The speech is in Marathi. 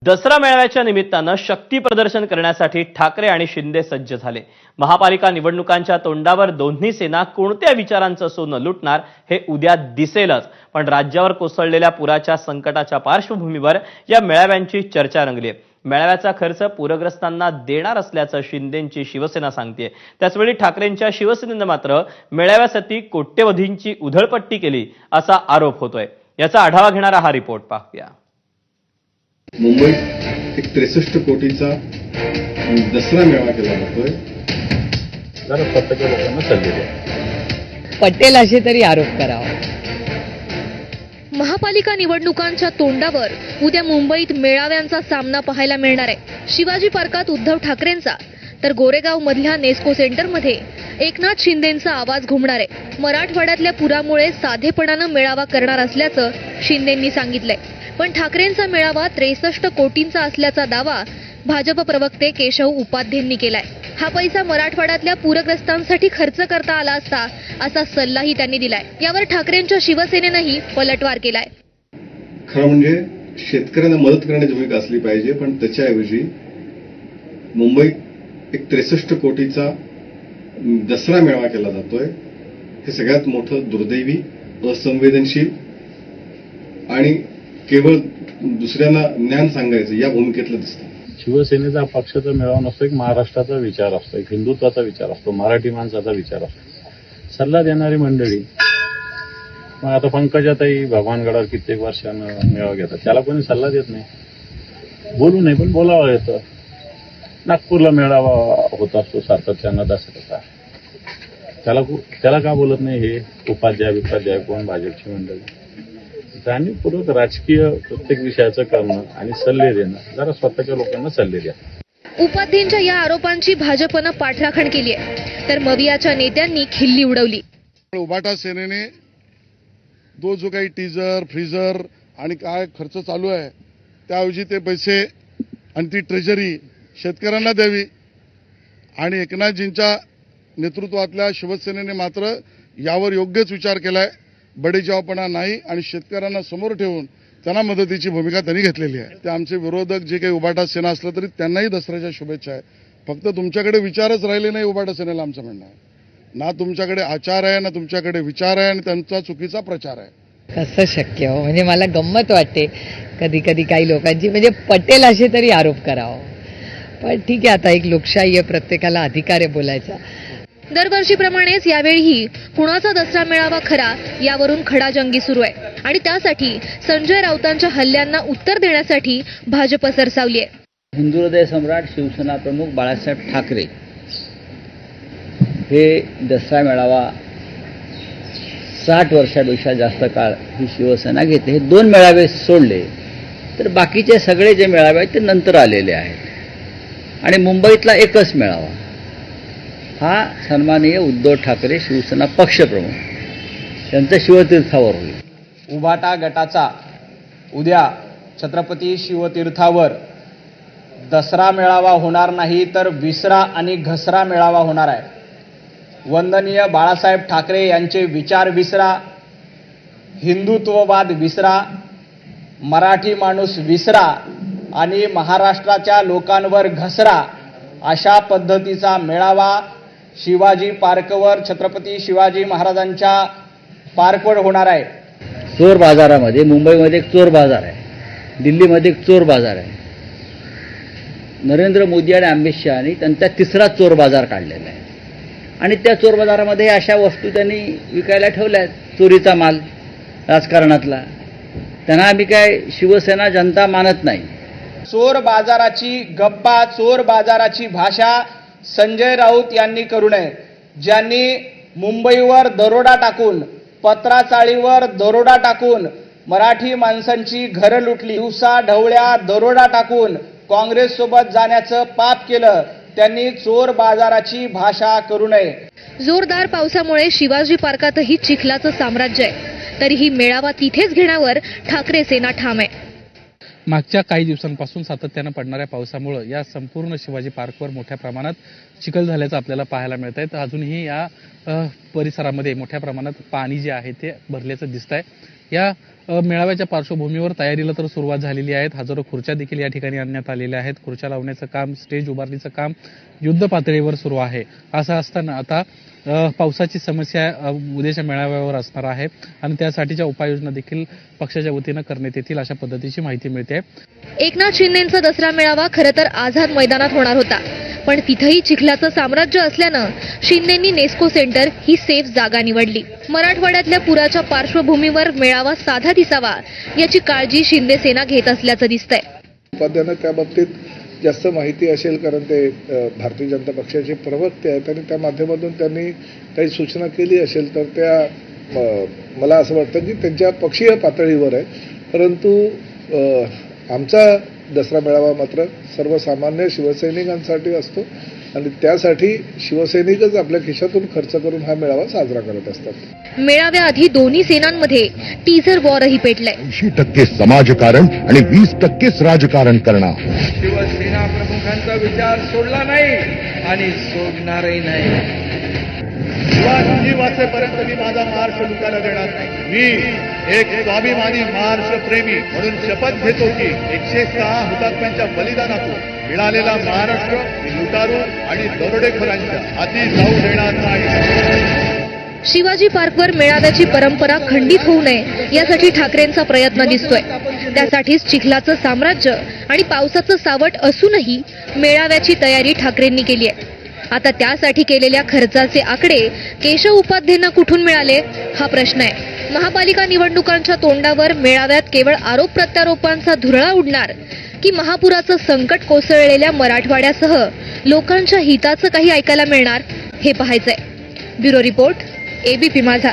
दसरा मेळाव्याच्या निमित्तानं शक्ती प्रदर्शन करण्यासाठी ठाकरे आणि शिंदे सज्ज झाले। महापालिका निवडणुकांच्या तोंडावर दोन्ही सेना कोणत्या विचारांचं सोनं लुटणार हे उद्या दिसेलच। पण राज्यावर कोसळलेल्या पुराच्या संकटाच्या पार्श्वभूमीवर या मेळाव्यांची चर्चा रंगली आहे। मेळाव्याचा खर्च पूरग्रस्तांना देणार असल्याचं शिंदेंची शिवसेना सांगते। त्याचवेळी ठाकरेंच्या शिवसेनेनं मात्र मेळाव्यासाठी कोट्यवधींची उधळपट्टी केली असा आरोप होतोय। याचा आढावा घेणारा हा रिपोर्ट पाहूया। मुंबईत एक 63 कोटीचा दसरा मेळावा केला जातोय। जरा स्वतःच्या लोकांना सल्ले द्या। पटेल असे तरी आरोप करावा। महापालिका निवडणुकांच्या तोंडावर उद्या मुंबईत मेळाव्यांचा सामना पाहायला मिळणार आहे। शिवाजी पार्कात उद्धव ठाकरेंचा तर गोरेगाव मधल्या नेस्को सेंटरमध्ये एकनाथ शिंदेंचा आवाज घुमणार आहे। मराठवाड्यातल्या पुरामुळे साधेपणानं मेळावा करणार असल्याचं शिंदेंनी सांगितलंय। पण ठाकरेंचा मेळावा 63 कोटींचा असल्याचा दावा भाजप प्रवक्ते केशव उपाध्येंनी केलाय। हा पैसा मराठवाड्यातल्या पूरग्रस्तांसाठी खर्च करता आला असता असा सल्लाही त्यांनी दिलाय। यावर ठाकरेंच्या शिवसेनेनंही पलटवार केलाय। खरं म्हणजे शेतकऱ्यांना मदत करण्याची भूमिका असली पाहिजे, पण त्याच्याऐवजी मुंबईत एक 63 कोटीचा दसरा मेळावा केला जातोय। हे सगळ्यात मोठं दुर्दैवी, असंवेदनशील आणि केवळ दुसऱ्यांना ज्ञान सांगायचं या भूमिकेतलं दिसतं। शिवसेनेचा पक्षाचा मेळावा नसतो, एक महाराष्ट्राचा विचार असतो, एक हिंदुत्वाचा विचार असतो, मराठी माणसाचा विचार असतो, सल्ला देणारी मंडळी। मग आता पंकजाताई भगवानगडावर कित्येक वर्षानं मेळावा घेतात, त्याला कोणी सल्ला देत नाही, बोलू नाही पण बोलावं येतं। नागपूरला मेळावा होत असतो सातत्यानं दसऱ्याचा, त्याला का बोलत नाही हे उपाध्याय कोण भाजपची मंडळी। जाणीवपूर्वक राजकीय प्रत्येक विषयाचं करणं आणि सल्ले देणं, जरा स्वतःच्या लोकांना सल्ले द्या। उपाध्येंच्या या आरोपांची भाजपनं पाठराखण केली आहे, तर मवियाच्या नेत्यांनी खिल्ली उडवली। उभाटा सेनेने जो काही टीजर फ्रीजर आणि काय खर्च चालू आहे त्याऐवजी ते पैसे आणि ती ट्रेजरी शेतकऱ्यांना द्यावी, आणि एकनाथजींच्या नेतृत्वातल्या शिवसेनेने मात्र यावर योग्यच विचार केलाय। बडेजावपणा नाही आणि शेतकऱ्यांना समोर ठेवून त्यांना मदतीची भूमिका त्यांनी घेतलेली आहे। ते आमचे विरोधक जे काही उभाटा सेना असलं तरी त्यांनाही दसऱ्याच्या शुभेच्छा आहे। फक्त तुमच्याकडे विचारच राहिले नाही उभाटा सेनेला, आमचं म्हणणं आहे। ना तुमच्याकडे आचार आहे, ना तुमच्याकडे विचार आहे, आणि त्यांचा चुकीचा प्रचार आहे। कसं शक्य हो? म्हणजे मला गंमत वाटते कधी कधी काही लोकांची, म्हणजे पटेल असे तरी आरोप करावा। पण ठीक आहे, आता एक लोकशाही आहे, प्रत्येकाला अधिकार आहे बोलायचा। दरवर्षीप्रमाणेच यावेळीही कुणाचा दसरा मेळावा खरा यावरून खडाजंगी सुरू आहे, आणि त्यासाठी संजय राऊतांच्या हल्ल्यांना उत्तर देण्यासाठी भाजप सरसावली आहे। हिंदू हृदय सम्राट शिवसेना प्रमुख बाळासाहेब ठाकरे हे दसरा मेळावा 60 वर्षापेक्षा जास्त काळ ही शिवसेना घेते। हे 2 मेळावे सोडले तर बाकीचे सगळे जे मेळावे आहेत ते नंतर आलेले आहेत, आणि मुंबईतला एकच मेळावा हा सन्माननीय उद्धव ठाकरे शिवसेना पक्षप्रमुख यांच्या शिवतीर्थावर होईल। उभाटा गटाचा उद्या छत्रपती शिवतीर्थावर दसरा मेळावा होणार नाही तर विसरा आणि घसरा मेळावा होणार आहे। वंदनीय बाळासाहेब ठाकरे यांचे विचार विसरा, हिंदुत्ववाद विसरा, मराठी माणूस विसरा आणि महाराष्ट्राच्या लोकांवर घसरा, अशा पद्धतीचा मेळावा शिवाजी पार्कवर, छत्रपती शिवाजी महाराजांच्या पार्कवर होणार आहे। चोर बाजारामध्ये, मुंबईमध्ये एक चोर बाजार आहे, दिल्लीमध्ये एक चोर बाजार आहे। नरेंद्र मोदी आणि अमित शहानी त्यांचा 3रा चोर बाजार काढलेला आहे, आणि त्या चोर बाजारामध्ये अशा वस्तू त्यांनी विकायला ठेवल्या आहेत, चोरीचा माल राजकारणातला। त्यांना आम्ही काय शिवसेना जनता मानत नाही। चोर बाजाराची गप्पा, चोर बाजाराची भाषा संजय राऊत यांनी करू नये। ज्यांनी मुंबईवर दरोडा टाकून, पत्राचाळीवर दरोडा टाकून मराठी माणसांची घरं लुटली, दिवसा ढवळ्या दरोडा टाकून काँग्रेस सोबत जाण्याचं पाप केलं, त्यांनी चोर बाजाराची भाषा करू नये। जोरदार पावसामुळे शिवाजी पार्कातही चिखलाचं साम्राज्य आहे, तरीही मेळावा तिथेच घेण्यावर ठाकरे सेना ठाम आहे। मागच्या काही दिवसांपासून सातत्यानं पडणाऱ्या पावसामुळे या संपूर्ण शिवाजी पार्कवर मोठ्या प्रमाणात चिखल झाल्याचं आपल्याला पाहायला मिळत आहे। अजूनही या परिसरामध्ये मोठ्या प्रमाणात पाणी जे आहे ते भरल्याचं दिसत आहे। या मेळाव्याच्या पार्श्वभूमीवर तयारीला तर सुरुवात झालेली आहे. हजारो खुर्च्या देखील या ठिकाणी आणण्यात आलेल्या आहेत. खुर्च्या लावण्याचं काम, स्टेज उभारणीचं काम युद्ध पातळीवर सुरू आहे. असं असताना आता पावसाची समस्या उद्याच्या मेळाव्यावर असणार आहे आणि त्यासाठीच्या उपाययोजना देखील पक्षाच्या वतीनं करण्यात येतील अशा पद्धतीची माहिती मिळते. एकनाथ शिंदेंचा दसरा मेळावा खरं तर आझाद मैदानात होणार होता, पण तिथंही चिखलाचं साम्राज्य असल्यानं शिंदेंनी नेस्को सेंटर ही सेफ जागा निवडली. मराठवाड्यातल्या पुराच्या पार्श्वभूमीवर मेळावा साधा दिसावा याची काळजी शिंदे सेना घेत असल्याचं दिसतंय. उपाध्यायांना त्या बाबतीत जास्त माहिती असेल, कारण ते भारतीय जनता पक्षाचे प्रवक्ते आहेत आणि त्या माध्यमातून त्यांनी काही सूचना केली असेल तर त्या मला असं वाटतं की त्यांच्या पक्षीय पातळीवर आहे. परंतु आमचा दसरा मेळावा मात्र सर्वसामान्य शिवसैनिकांसाठी असतो आणि त्यासाठी शिवसैनिकच आपल्या खिशातून खर्च करून हा मेळावा साजरा करत असतात. मेळाव्याआधी दोन्ही सेनांमध्ये टीझर वॉरही पेटलंय. 80% समाजकारण आणि 20%च राजकारण करणार. शिवसेना प्रमुखांचा विचार सोडला नाही आणि सोडणारही नाही. शिवाजी वाचेपर्यंत मी माझा महाराष्ट्र लुटायला देणार नाही. मी एक स्वाभिमानी महाराष्ट्र प्रेमी म्हणून शपथ घेतो की 106 हुतात्म्यांच्या बलिदानातून मिळालेला महाराष्ट्र मी लुटारू आणि दरोडेखोरांच्या हाती जाऊ देणार नाही. शिवाजी पार्कवर मेळाव्याची परंपरा खंडित होऊ नये यासाठी ठाकरेंचा प्रयत्न दिसतोय. त्यासाठीच चिखलाचं साम्राज्य आणि पावसाचं सावट असूनही मेळाव्याची तयारी ठाकरेंनी केली आहे. आता त्यासाठी केलेल्या खर्चाचे आकडे केशव उपाध्येंना कुठून मिळाले हा प्रश्न आहे. महापालिका निवडणुकांच्या तोंडावर मेळाव्यात केवळ आरोप प्रत्यारोपांचा धुरळा उडणार की महापुराचं संकट कोसळलेल्या मराठवाड्यासह लोकांच्या हिताचं काही ऐकायला मिळणार हे पाहायचंय. ब्युरो रिपोर्ट, एबीपी माझा.